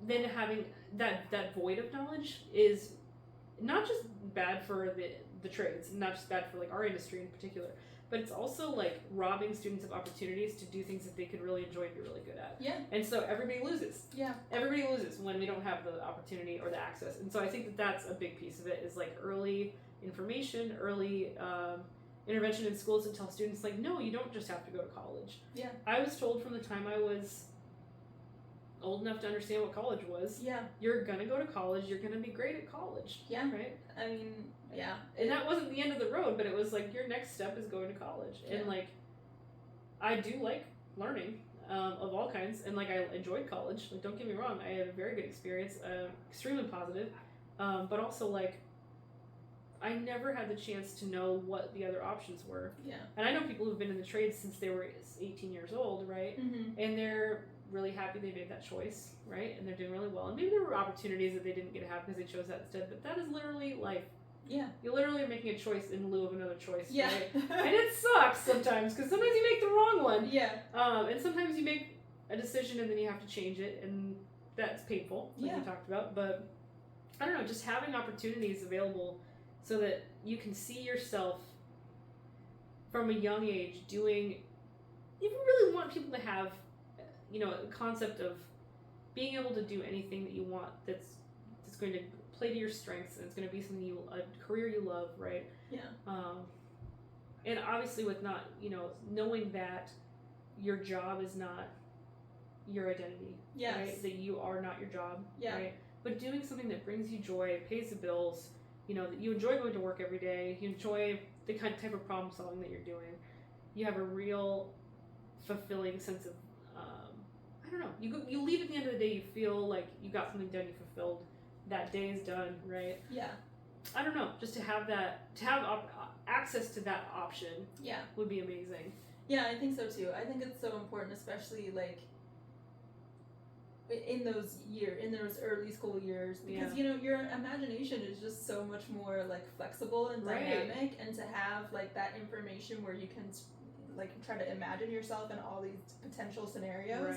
Then having that void of knowledge is not just bad for the trades, not just bad for our industry in particular, but it's also robbing students of opportunities to do things that they could really enjoy and be really good at. And so everybody loses. Everybody loses when we don't have the opportunity or the access. And so I think that's a big piece of it, is early information, early intervention in schools to tell students no, you don't just have to go to college. I was told from the time I was old enough to understand what college was, you're gonna go to college, you're gonna be great at college, right? I mean, and that wasn't the end of the road, but it was your next step is going to college. And I do like learning of all kinds, and I enjoyed college, don't get me wrong, I had a very good experience, extremely positive. but also like I never had the chance to know what the other options were. Yeah. And I know people who've been in the trade since they were 18 years old, right? And they're really happy they made that choice, right? And they're doing really well. And maybe there were opportunities that they didn't get to have because they chose that instead, but that is literally life. Yeah. You literally are making a choice in lieu of another choice, yeah. right? And it sucks sometimes because sometimes you make the wrong one. Yeah. And sometimes you make a decision and then you have to change it, and that's painful, like we talked about. But I don't know, just having opportunities available so that you can see yourself from a young age doing, if you really want people to have, you know, a concept of being able to do anything that you want that's going to play to your strengths, and it's going to be something a career you love, right? Yeah. And obviously with not, you know, knowing that your job is not your identity, right? That you are not your job, right? But doing something that brings you joy, pays the bills, you know, that you enjoy going to work every day, you enjoy the type of problem solving that you're doing, you have a real fulfilling sense of, I don't know, you leave at the end of the day, you feel like you got something done, you fulfilled, that day is done, right? Yeah. I don't know, just to have access to that option would be amazing. Yeah, I think so too. I think it's so important, especially like in those early school years, because you know, your imagination is just so much more like flexible and dynamic, and to have like that information where you can like try to imagine yourself in all these potential scenarios,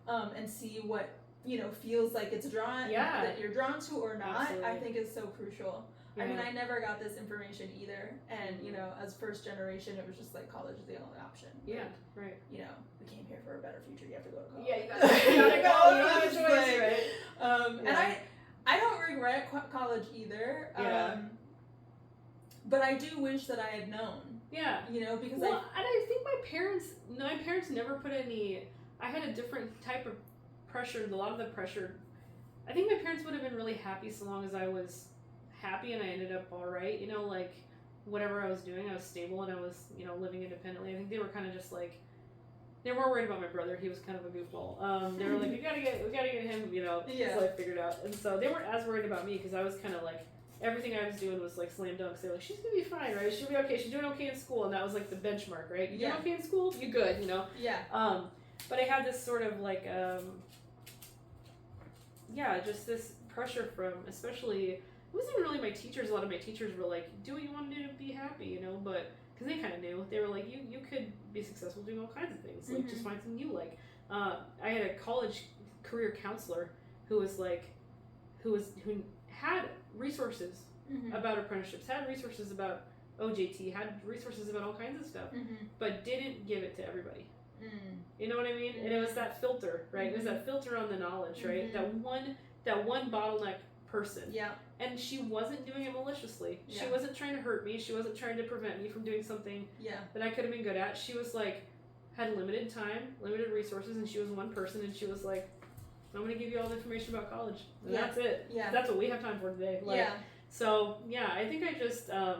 and see what, you know, feels like it's that you're drawn to or not. Absolutely. I think is so crucial. I mean, I never got this information either, and you know, as first generation, it was just like college is the only option. Yeah, right. You know, we came here for a better future. You have to go to college. Yeah, you gotta go. You don't have a choice, right? And I don't regret college either. But I do wish that I had known. Yeah. You know, because I think my parents never put any. I had a different type of pressure. A lot of the pressure. I think my parents would have been really happy so long as I was happy and I ended up all right, you know, like whatever I was doing, I was stable and I was, you know, living independently. I think they were kind of just like, they weren't worried about my brother. He was kind of a goofball. They were like, we gotta get him, you know, his life figured out. And so they weren't as worried about me because I was kind of like, everything I was doing was like slam dunks. They were like, she's gonna be fine, right? She'll be okay. She's doing okay in school, and that was like the benchmark, right? You doing okay in school? You good, you know? Yeah. But I had this sort of like, just this pressure from, especially. It wasn't even really my teachers. A lot of my teachers were like, do what you want to do to be happy, you know, but because they kind of knew. They were like, you could be successful doing all kinds of things, like just find something you like. I had a college career counselor who had resources about apprenticeships, had resources about OJT, had resources about all kinds of stuff, but didn't give it to everybody. You know what I mean? And it was that filter, right? It was that filter on the knowledge, right? That one bottleneck person. Yeah. And she wasn't doing it maliciously. Yeah. She wasn't trying to hurt me. She wasn't trying to prevent me from doing something that I could have been good at. She was like, had limited time, limited resources, and she was one person, and she was like, I'm going to give you all the information about college. And that's it. Yeah. That's what we have time for today. Like, so, I think I just, I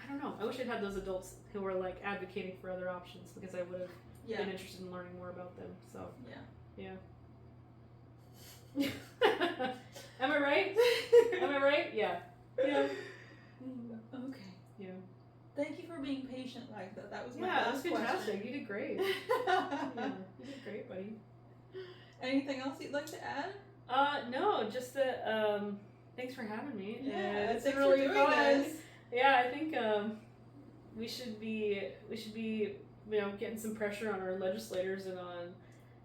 don't know. I wish I'd had those adults who were like advocating for other options because I would have been interested in learning more about them. So, yeah. Am I right? Am I right? Yeah. Yeah. Okay. Yeah. Thank you for being patient like that. That was my last question. Yeah, that was fantastic. You did great. You did great, buddy. Anything else you'd like to add? No, just that. Thanks for having me. Yeah, it's been really fun. This. Yeah, I think we should be you know, getting some pressure on our legislators and on,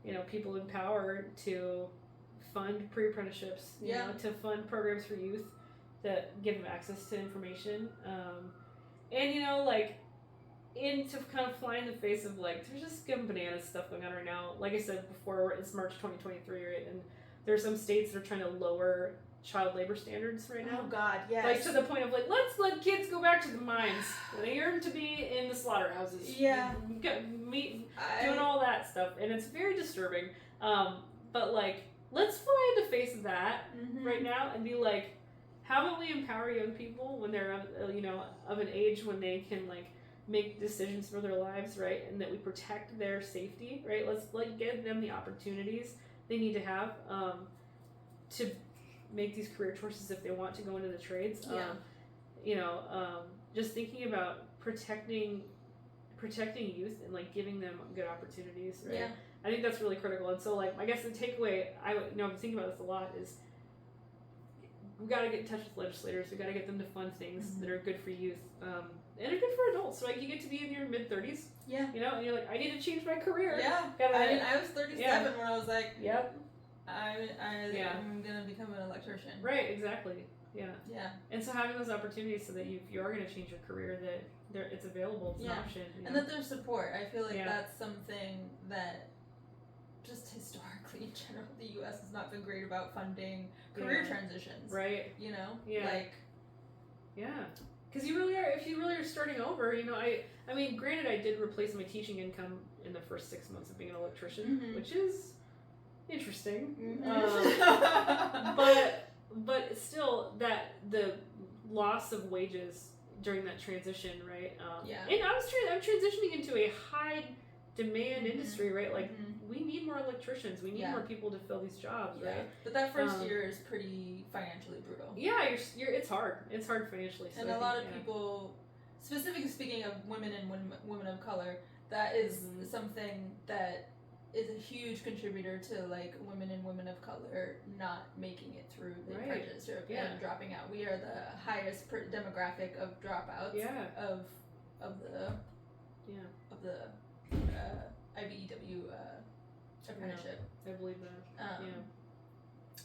you know, people in power to fund pre-apprenticeships, you know, to fund programs for youth that give them access to information, and you know, like, to kind of fly in the face of like, there's just some bananas stuff going on right now. Like I said before, it's March 2023, right? And there's some states that are trying to lower child labor standards right now. Oh God, yes. Like to the point of like, let's let kids go back to the mines. They earn to be in the slaughterhouses. Yeah. Doing all that stuff, and it's very disturbing. But like, let's fly in the face of that right now and be like, how about we empower young people when they're, you know, of an age when they can like make decisions for their lives, right? And that we protect their safety, right? Let's like give them the opportunities they need to have to make these career choices if they want to go into the trades. You know, just thinking about protecting youth and like giving them good opportunities, right? Yeah. I think that's really critical. And so like I guess the takeaway I've been thinking about this a lot is we got to get in touch with legislators. We got to get them to fund things that are good for youth and are good for adults. So like you get to be in your mid-30s, you know, and you're like, I need to change my career. Yeah. I was 37 when I was like, yep, I'm gonna become an electrician. Right. Exactly. Yeah. Yeah. And so having those opportunities so that if you are going to change your career, that it's available, it's an option. And that there's support. I feel like that's something that just historically in general the U.S. has not been great about funding career transitions. Right. You know? Yeah. Like. Yeah. Because you really are, if you really are starting over, you know, I mean, granted, I did replace my teaching income in the first 6 months of being an electrician, which is interesting. But still, that the loss of wages during that transition, right? And I'm transitioning into a high demand industry, right? Like we need more electricians, we need more people to fill these jobs, right? But that first year is pretty financially brutal. Yeah, it's hard financially. So and a lot of people, specifically speaking of women and women of color, that is something that is a huge contributor to like women and women of color not making it through the apprenticeship and dropping out. We are the highest demographic of dropouts of the IBEW apprenticeship. I believe that.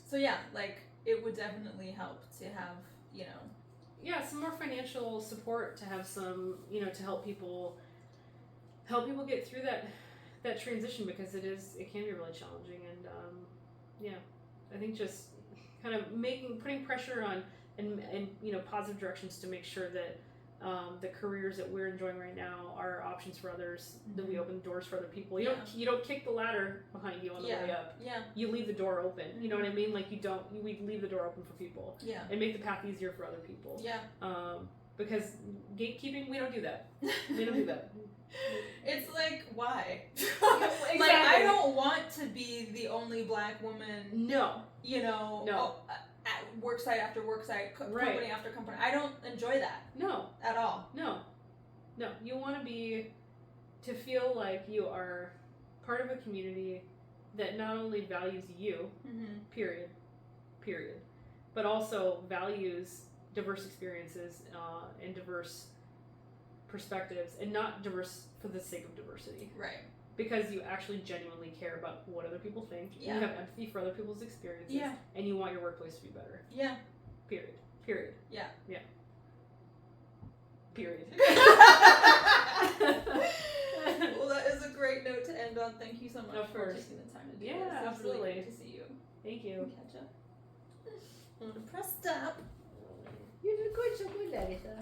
So like it would definitely help to have, you know, some more financial support, to have some, you know, to help people get through that transition, because it can be really challenging. And I think just kind of putting pressure on and you know, positive directions to make sure that the careers that we're enjoying right now are options for others, that we open doors for other people. You don't kick the ladder behind you on the way up. You leave the door open. You know what I mean? Like we leave the door open for people. And make the path easier for other people. Because gatekeeping, we don't do that. We don't do that. It's like, why? Exactly. Like, I don't want to be the only black woman. No. You know. At work site after work site, company after company. I don't enjoy that. No. At all. No. You want to feel like you are part of a community that not only values you, period, but also values diverse experiences and diverse perspectives, and not diverse for the sake of diversity. Right. Because you actually genuinely care about what other people think. You have empathy for other people's experiences. And you want your workplace to be better. Period. Yeah. Period. Well, that is a great note to end on. Thank you so much for taking the time to do this. It's absolutely. Really great to see you. Thank you. Catch up. I'm gonna press stop. You did good, so good, Larissa.